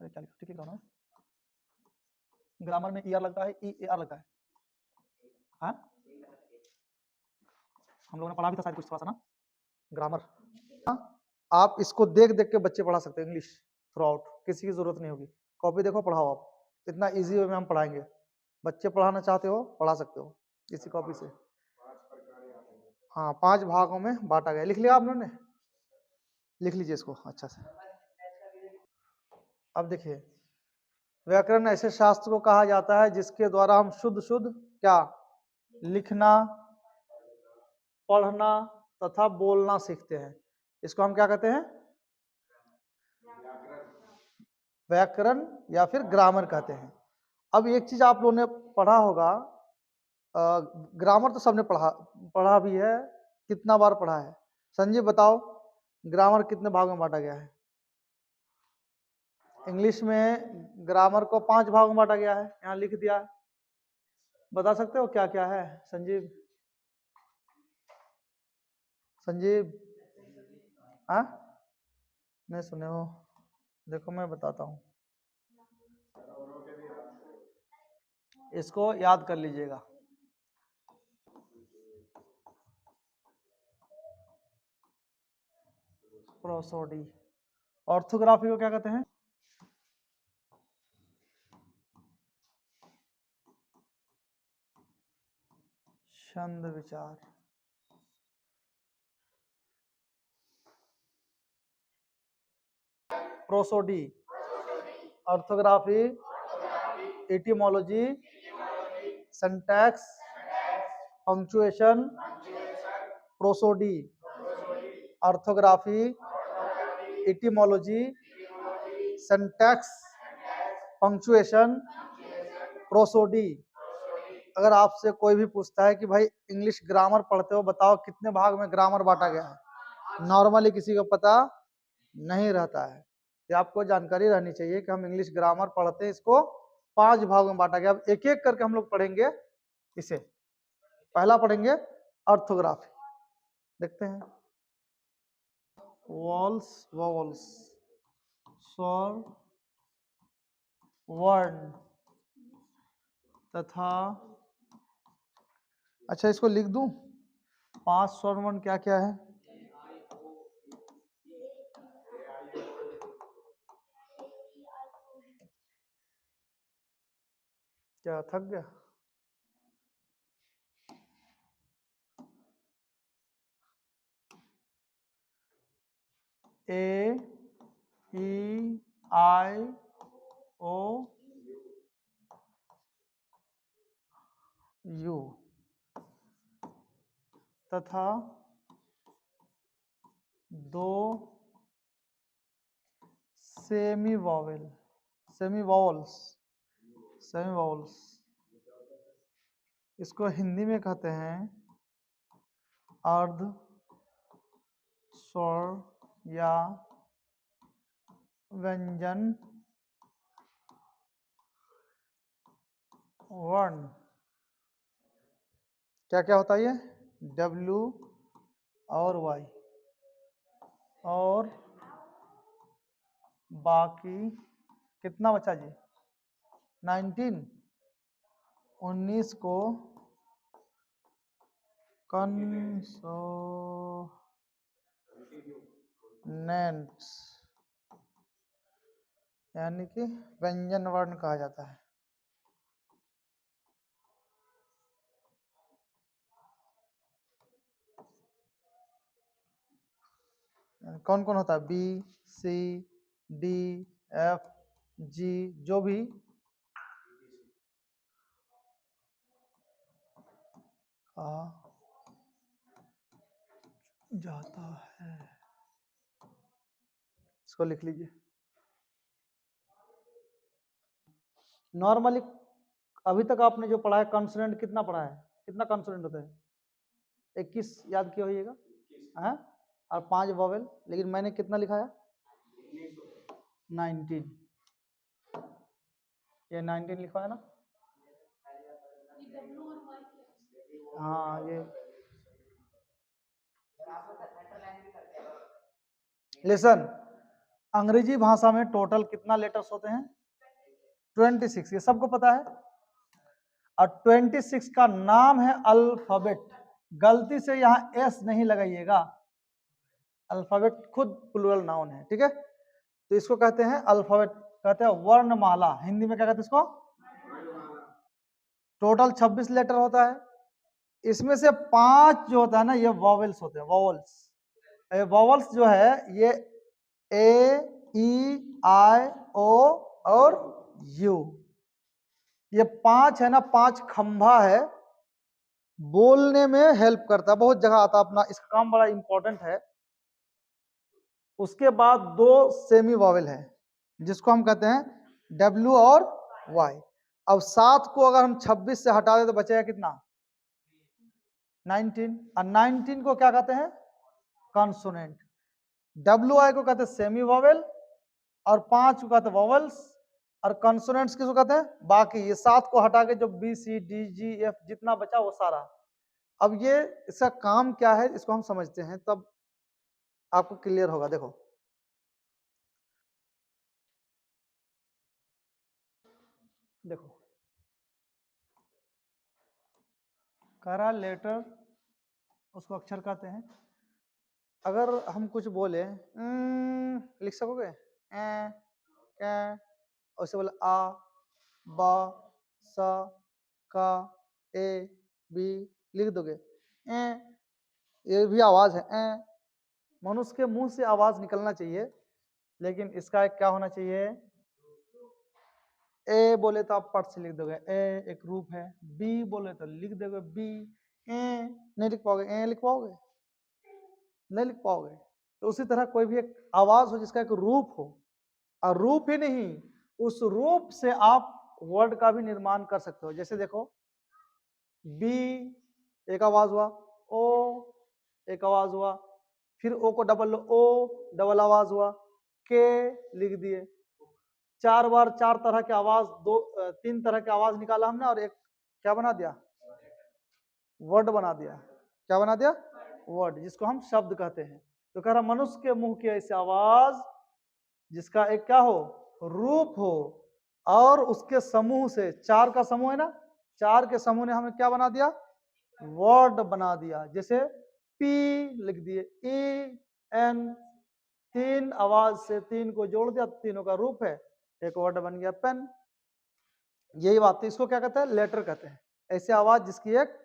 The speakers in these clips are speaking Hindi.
अरे क्या लिखा, ठीक लिखा ना? ग्रामर में ER लगता है, EAR लगता है। हाँ, हम लोगों ने पढ़ा भी था शायद कुछ थोड़ा सा ना ग्रामर। आप इसको देख देख के बच्चे पढ़ा सकते हैं इंग्लिश थ्रू आउट, किसी की जरूरत नहीं होगी। कॉपी देखो, पढ़ाओ। आप इतना इजी वे में हम पढ़ाएंगे। बच्चे पढ़ाना चाहते हो, पढ़ा सकते हो इसी कॉपी से। हाँ, 5 भागों में बांटा गया। लिख लिया आप लोगों ने? लिख लीजिए इसको अच्छा से। अब देखिए, व्याकरण ऐसे शास्त्र को कहा जाता है जिसके द्वारा हम शुद्ध शुद्ध क्या लिखना, पढ़ना तथा बोलना सीखते हैं। इसको हम क्या कहते हैं? व्याकरण या फिर ग्रामर कहते हैं। अब एक चीज आप लोगों ने पढ़ा होगा, ग्रामर तो सबने पढ़ा भी है। कितना बार पढ़ा है? संजीव बताओ, ग्रामर कितने भाग में बांटा गया है? इंग्लिश में ग्रामर को 5 भाग में बांटा गया है, यहाँ लिख दिया है। बता सकते हो क्या क्या है संजीव? संजीव, हाँ नहीं सुने हो? देखो मैं बताता हूँ, इसको याद कर लीजिएगा। प्रोसोडी। ऑर्थोग्राफी को क्या कहते हैं? छंद विचार। Prosody, orthography, etymology, syntax, punctuation. Prosody, orthography, etymology, syntax, punctuation, prosody. अगर आपसे कोई भी पूछता है कि भाई इंग्लिश ग्रामर पढ़ते हो, बताओ कितने भाग में ग्रामर बांटा गया है, नॉर्मली किसी को पता नहीं रहता है। ये आपको जानकारी रहनी चाहिए कि हम इंग्लिश ग्रामर पढ़ते हैं, इसको 5 भागों में बांटा गया। अब एक एक करके हम लोग पढ़ेंगे इसे। पहला पढ़ेंगे ऑर्थोग्राफी, देखते हैं। वॉल्स, वॉवल्स, स्वर, वर्ण तथा, अच्छा इसको लिख दूं, 5 स्वर वर्ण क्या क्या है? क्या थक गया? ए, ई, आई, ओ, यू तथा 2 semi vowel, semi vowels, semi vowels. इसको हिंदी में कहते हैं अर्ध स्वर या व्यंजन वर्ण। क्या क्या होता है ये? W और Y और बाकी कितना बचा जी? 19 को कंसोनेंट्स यानी कि व्यंजन वर्ण कहा जाता है। कौन कौन होता है? B, C, D, F, G, जो भी कहा जाता है। इसको लिख लीजिए। नॉर्मली अभी तक आपने जो पढ़ा है कॉन्सोनेंट कितना पढ़ा है? कितना कॉन्सोनेंट होता है? 21 याद किया होइएगा, हाँ? और 5 वॉवेल, लेकिन मैंने कितना लिखा है? 19। ये 19 लिखा है ना? हाँ ये लिसन, अंग्रेजी भाषा में टोटल कितना लेटर्स होते हैं? 26, ये सबको पता है। और 26 का नाम है अल्फाबेट। गलती से यहाँ एस नहीं लगाइएगा, अल्फाबेट खुद प्लूरल नाउन है, ठीक है। तो इसको कहते हैं अल्फाबेट, कहते हैं वर्णमाला। हिंदी में क्या कहते हैं इसको? टोटल 26 लेटर होता है। इसमें से 5 जो होता है ना, ये वॉवेल्स होते हैं, वॉवेल्स। वॉवेल्स जो है ये ए, ई, आई, ओ और यू, ये 5 है ना, 5 खंभा है, बोलने में हेल्प करता है, बहुत जगह आता है अपना, इसका काम बड़ा इंपॉर्टेंट है। उसके बाद 2 सेमी वॉवेल है जिसको हम कहते हैं डब्ल्यू और वाई। अब 7 को अगर हम 26 से हटा दे तो बचेगा कितना? 19। और 19 को क्या कहते हैं? कॉन्सोनेंट। डब्ल्यू आई को कहते हैं सेमी वॉवेल, और 5 को कहते हैं वॉवेल्स, और कॉन्सोनेंट्स किसको कहते हैं? बाकी। ये 7 को हटा के जो बी, सी, डी, जी, एफ जितना बचा वो सारा। अब ये इसका काम क्या है इसको हम समझते हैं, तब आपको क्लियर होगा। देखो, देखो करा लेटर उसको अक्षर कहते हैं। अगर हम कुछ बोले, लिख सकोगे? और उसे बोले आ, बा, सा, का, ए, बी, लिख दोगे? ये भी आवाज है। मनुष्य के मुंह से आवाज निकलना चाहिए, लेकिन इसका एक क्या होना चाहिए? ए बोले तो आप पट से लिख दोगे, ए एक रूप है। बी बोले तो लिख दोगे बी। ए नहीं लिख पाओगे, ए लिख पाओगे? नहीं लिख पाओगे। तो उसी तरह कोई भी एक आवाज हो जिसका एक रूप हो, और रूप ही नहीं, उस रूप से आप वर्ड का भी निर्माण कर सकते हो। जैसे देखो, बी एक आवाज हुआ, ओ एक आवाज हुआ, फिर ओ को डबल लो, ओ डबल आवाज हुआ, के लिख दिए। 4 बार 4 तरह की आवाज, 3 तरह की आवाज निकाला हमने, और एक क्या बना दिया? वर्ड बना दिया। क्या बना दिया? वर्ड, जिसको हम शब्द कहते हैं। तो कह रहा मनुष्य के मुंह की ऐसी आवाज जिसका एक क्या हो? रूप हो, और उसके समूह से, 4 का समूह है ना, 4 के समूह ने हमें क्या बना दिया? वर्ड बना दिया। जैसे पी लिख दिए, ई, एन, 3 आवाज से 3 को जोड़ दिया, तीनों का रूप है, एक वर्ड बन गया पेन। यही बात है, इसको क्या कहते हैं? लेटर कहते हैं। ऐसी आवाज जिसकी एक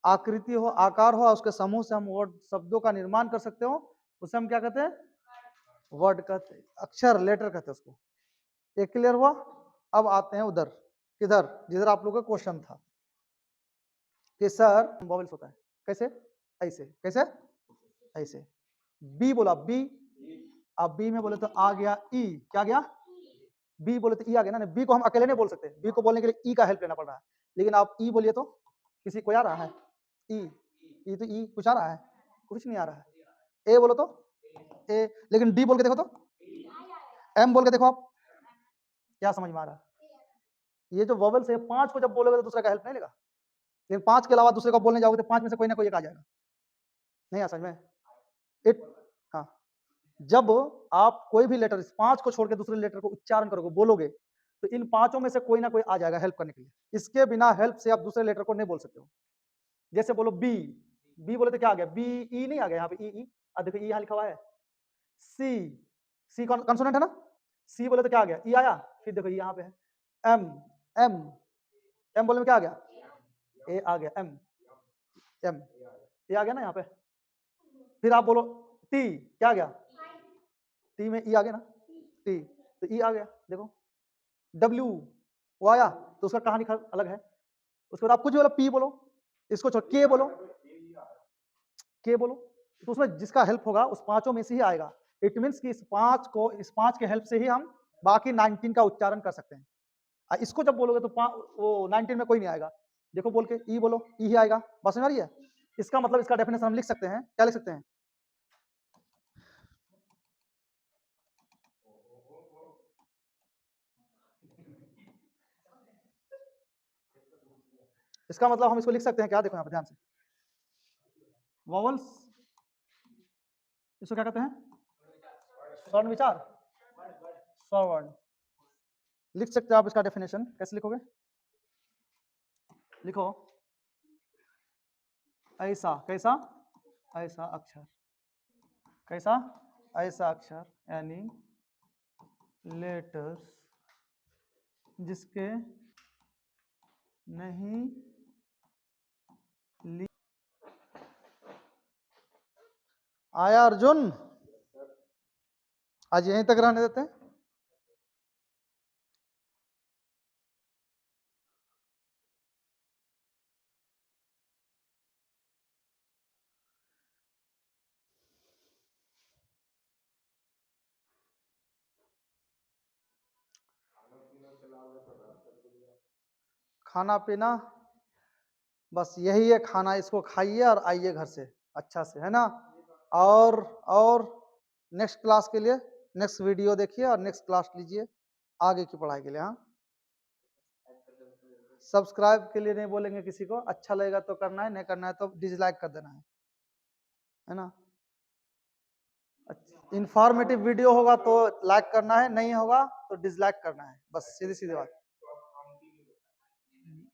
आकृति हो, आकार हो, उसके समूह से हम वर्ड शब्दों का निर्माण कर सकते हो, उसे हम क्या कहते हैं? वर्ड कहते हैं, अक्षर, लेटर कहते हैं उसको। ये क्लियर हुआ? अब आते हैं उधर, किधर? जिधर आप लोगों का क्वेश्चन था कि सर वॉवेल्स होता है कैसे? ऐसे। कैसे? ऐसे। बी बोला, बी। अब बी में बोले तो आ गया ई, क्या गया? बी बोले तो ई आ गया ना। बी को हम अकेले नहीं बोल सकते, बी को बोलने के लिए ई का हेल्प लेना पड़ रहा है। लेकिन आप ई बोलिए तो किसी को आ रहा है? ई, ई तो ई कुछ आ रहा है? कुछ नहीं आ रहा है। ए बोलो तो ए, लेकिन डी बोल के देखो तो, एम बोल के देखो आप, क्या समझ में आ रहा है? ये जो वॉवेल्स है, 5 को जब बोलोगे तो दूसरे का हेल्प नहीं लेगा, लेकिन 5 के अलावा दूसरे को बोलने जाओगे तो 5 में से कोई ना कोई एक आ जाएगा। नहीं आ समझ में? इट, हाँ, जब आप कोई भी लेटर, इस 5 को छोड़ के दूसरे लेटर को उच्चारण करोगे, बोलोगे, तो इन 5 में से कोई ना कोई आ जाएगा हेल्प करने के लिए। इसके बिना हेल्प से आप दूसरे लेटर को नहीं बोल सकते हो। जैसे बोलो बी, बी बोले तो क्या आ गया? बी, ई नहीं आ गया यहाँ पे? ई, देखो ई यहाँ लिखा हुआ है। सी, सी कॉन्सोनेंट है ना? सी बोले तो क्या आ गया? ई आया। फिर देखो यहाँ पे है एम, एम, एम बोले में क्या आ गया? ए आ गया, एम, एम, ए आ गया ना यहाँ पे। फिर आप बोलो टी, क्या आ गया? टी में ई आ गया ना, टी, तो ई आ गया। देखो डब्ल्यू, वो आया, तो उसका कहानी अलग है। उसके बाद आप कुछ बोलो, पी बोलो, इसको छोड़ के बोलो, के बोलो, तो उसमें जिसका हेल्प होगा उस 5 में से ही आएगा। इट मीन्स कि इस 5 के हेल्प से ही हम बाकी 19 का उच्चारण कर सकते हैं। इसको जब बोलोगे तो वो 19 में कोई नहीं आएगा। देखो बोल के ई बोलो, ई ही आएगा। बस समझ आ रही है? इसका मतलब, इसका डेफिनेशन हम लिख सकते हैं। क्या लिख सकते हैं? इसका मतलब हम इसको लिख सकते हैं क्या? देखो यहाँ पर ध्यान से, वॉवल्स, इसको क्या कहते हैं? स्वर्ण विचार। फॉरवर्ड। लिख सकते हो आप इसका डेफिनेशन, कैसे लिखोगे? लिखो ऐसा, कैसा? ऐसा अक्षर, कैसा? ऐसा अक्षर, यानी लेटर्स जिसके नहीं आया अर्जुन, आज यहीं तक रहने देते हैं। खाना पीना बस यही है, खाना, इसको खाइए और आइए घर से अच्छा से, है ना? और नेक्स्ट क्लास के लिए नेक्स्ट वीडियो देखिए और नेक्स्ट क्लास लीजिए आगे की पढ़ाई के लिए। हाँ, सब्सक्राइब के लिए नहीं बोलेंगे किसी को, अच्छा लगेगा तो करना है, नहीं करना है तो डिसलाइक कर देना है ना? इंफॉर्मेटिव वीडियो होगा तो लाइक करना है, नहीं होगा तो डिसलाइक करना है, बस सीधी सीधी बात।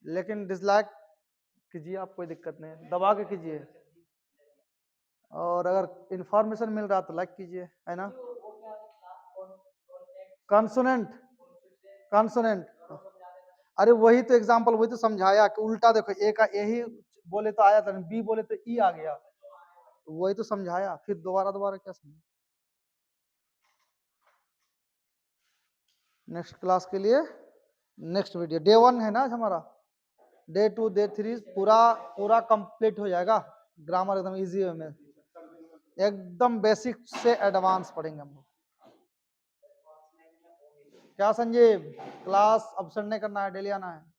लेकिन डिसलाइक कीजिए, आप कोई दिक्कत नहीं है, दबा के कीजिए। और अगर इंफॉर्मेशन मिल रहा तो लाइक कीजिए, है ना? कॉन्सोनेंट, कॉन्सोनेंट, अरे वही तो एग्जांपल, वही तो समझाया कि उल्टा देखो, ए का यही बोले तो आया था, बी बोले तो ई आ गया, वही तो समझाया, फिर दोबारा दोबारा क्या समझा। नेक्स्ट क्लास के लिए नेक्स्ट वीडियो, डे 1 है ना आज हमारा, डे 2 डे 3 पूरा पूरा कंप्लीट हो जाएगा। ग्रामर एकदम इजी वे में, एकदम बेसिक से एडवांस पढ़ेंगे हम लोग। क्या संजीव, क्लास अब्सेंट नहीं करना है, डेली आना है।